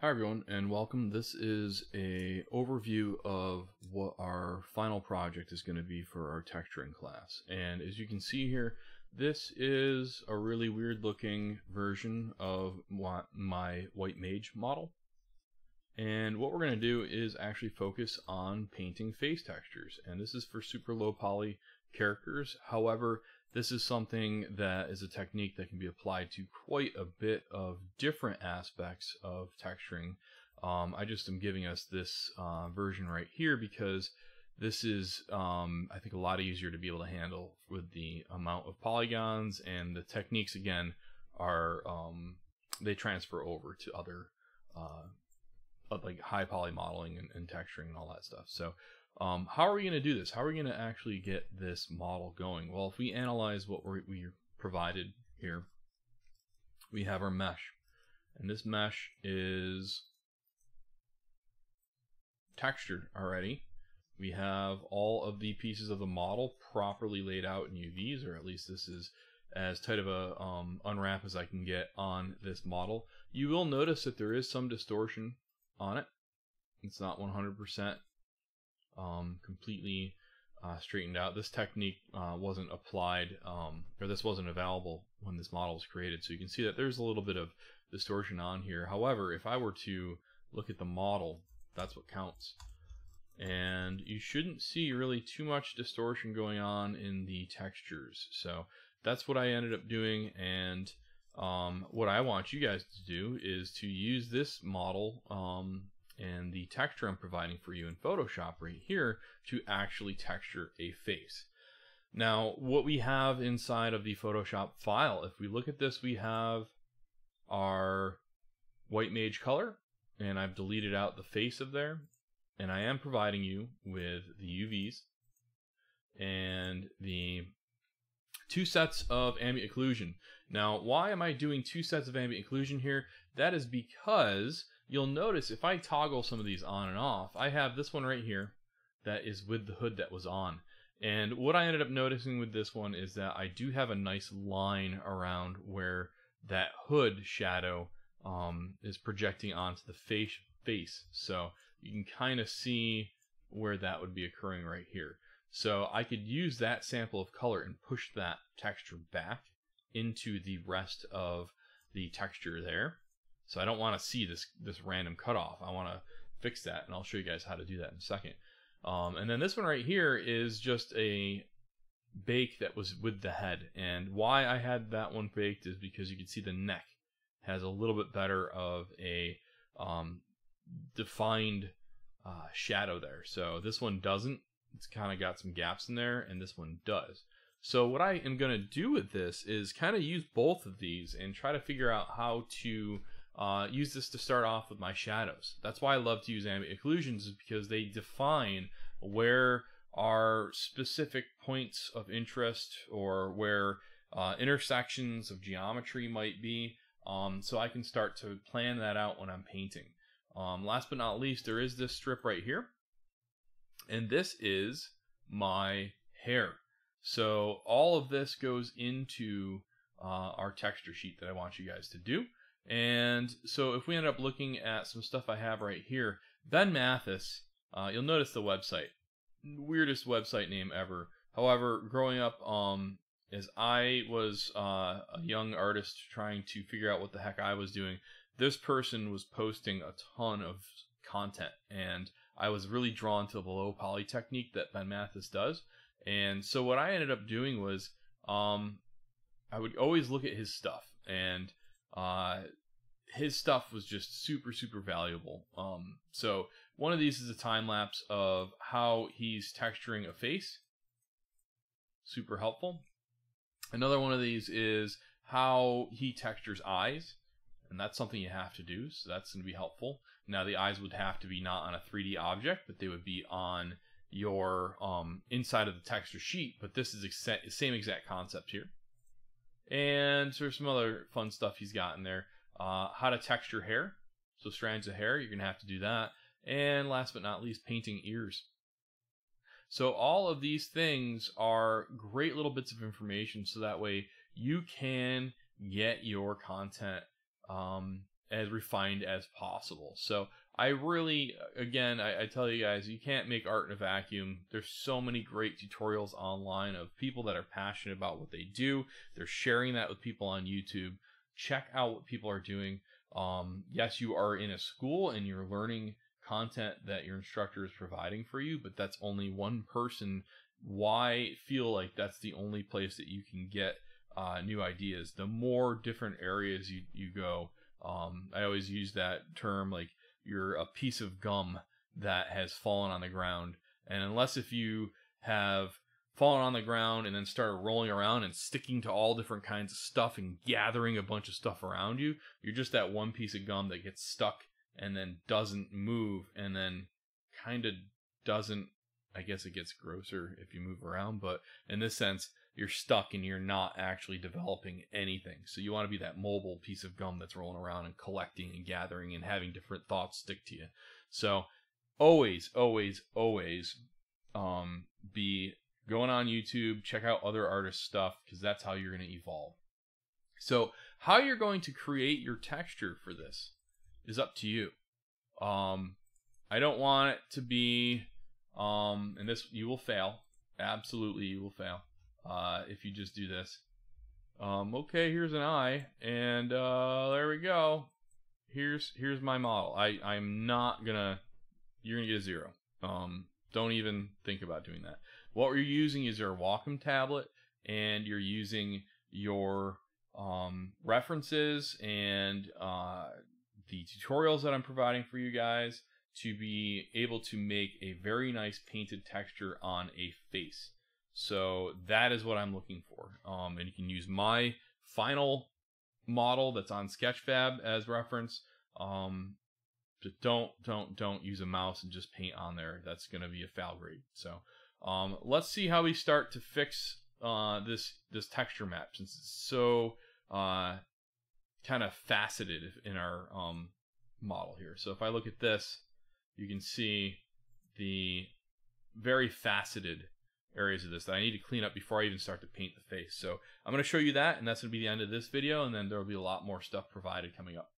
Hi everyone and welcome. This is a overview of what our final project is going to be for our texturing class. And as you can see here, this is a really weird looking version of my white mage model. And what we're going to do is actually focus on painting face textures. And this is for super low poly characters. However, this is something that is a technique that can be applied to quite a bit of different aspects of texturing. I just am giving us this version right here because this is, I think, a lot easier to be able to handle with the amount of polygons, and the techniques, again, are they transfer over to other like high poly modeling and texturing and all that stuff. So how are we going to do this? How are we going to actually get this model going? Well, if we analyze what we provided here, we have our mesh. And this mesh is textured already. We have all of the pieces of the model properly laid out in UVs, or at least this is as tight of a unwrap as I can get on this model. You will notice that there is some distortion on it. It's not 100% completely straightened out. This technique wasn't applied, or this wasn't available when this model was created, so you can see that there's a little bit of distortion on here. However, if I were to look at the model, that's what counts, and you shouldn't see really too much distortion going on in the textures. So that's what I ended up doing, and what I want you guys to do is to use this model and the texture I'm providing for you in Photoshop right here to actually texture a face. Now, what we have inside of the Photoshop file, if we look at this, we have our white mage color, and I've deleted out the face of there, and I am providing you with the UVs and the 2 sets of ambient occlusion. Now, why am I doing 2 sets of ambient occlusion here? That is because you'll notice if I toggle some of these on and off, I have this one right here that is with the hood that was on. And what I ended up noticing with this one is that I do have a nice line around where that hood shadow is projecting onto the face. So you can kind of see where that would be occurring right here. So I could use that sample of color and push that texture back into the rest of the texture there. So I don't want to see this random cutoff. I want to fix that, and I'll show you guys how to do that in a second. And then this one right here is just a bake that was with the head. And why I had that one baked is because you can see the neck has a little bit better of a defined shadow there. So this one doesn't. It's kind of got some gaps in there, and this one does. So what I am going to do with this is kind of use both of these and try to figure out how to use this to start off with my shadows. That's why I love to use ambient occlusions, is because they define where our specific points of interest or where intersections of geometry might be, so I can start to plan that out when I'm painting. Last but not least, there is this strip right here, and this is my hair. So all of this goes into our texture sheet that I want you guys to do. And so if we end up looking at some stuff I have right here, Ben Matheson, you'll notice the website. Weirdest website name ever. However, growing up, as I was a young artist trying to figure out what the heck I was doing, this person was posting a ton of content, and I was really drawn to the low poly technique that Ben Matheson does. And so what I ended up doing was I would always look at his stuff, and his stuff was just super valuable. So one of these is a time lapse of how he's texturing a face, super helpful. Another one of these is how he textures eyes, and that's something you have to do, so that's going to be helpful. Now the eyes would have to be not on a 3D object, but they would be on your inside of the texture sheet, but this is the same exact concept here. And so there's some other fun stuff he's got in there. How to texture hair, so strands of hair, you're gonna have to do that. And last but not least, painting ears. So all of these things are great little bits of information, so that way you can get your content as refined as possible. So I really, again, I tell you guys, you can't make art in a vacuum. There's so many great tutorials online of people that are passionate about what they do. They're sharing that with people on YouTube. Check out what people are doing. Yes, you are in a school and you're learning content that your instructor is providing for you, but that's only one person. Why feel like that's the only place that you can get new ideas? The more different areas you go, I always use that term, like you're a piece of gum that has fallen on the ground, and unless if you have fallen on the ground and then started rolling around and sticking to all different kinds of stuff and gathering a bunch of stuff around you, you're just that one piece of gum that gets stuck and then doesn't move, and then kind of doesn't, I guess it gets grosser if you move around, but in this sense, you're stuck and you're not actually developing anything. So you want to be that mobile piece of gum that's rolling around and collecting and gathering and having different thoughts stick to you. So always, always, always be going on YouTube, check out other artists' stuff, because that's how you're going to evolve. So how you're going to create your texture for this is up to you. I don't want it to be, and this, you will fail. Absolutely, you will fail if you just do this. Okay, here's an eye, and there we go. Here's my model. I'm not gonna. You're gonna get a 0. Don't even think about doing that. What you're using is your Wacom tablet, and you're using your references and the tutorials that I'm providing for you guys to be able to make a very nice painted texture on a face. So that is what I'm looking for. And you can use my final model that's on Sketchfab as reference. But don't use a mouse and just paint on there. That's going to be a foul grade. So let's see how we start to fix this texture map, since it's so kind of faceted in our model here. So if I look at this, you can see the very faceted areas of this that I need to clean up before I even start to paint the face. So I'm going to show you that, and that's going to be the end of this video, and then there will be a lot more stuff provided coming up.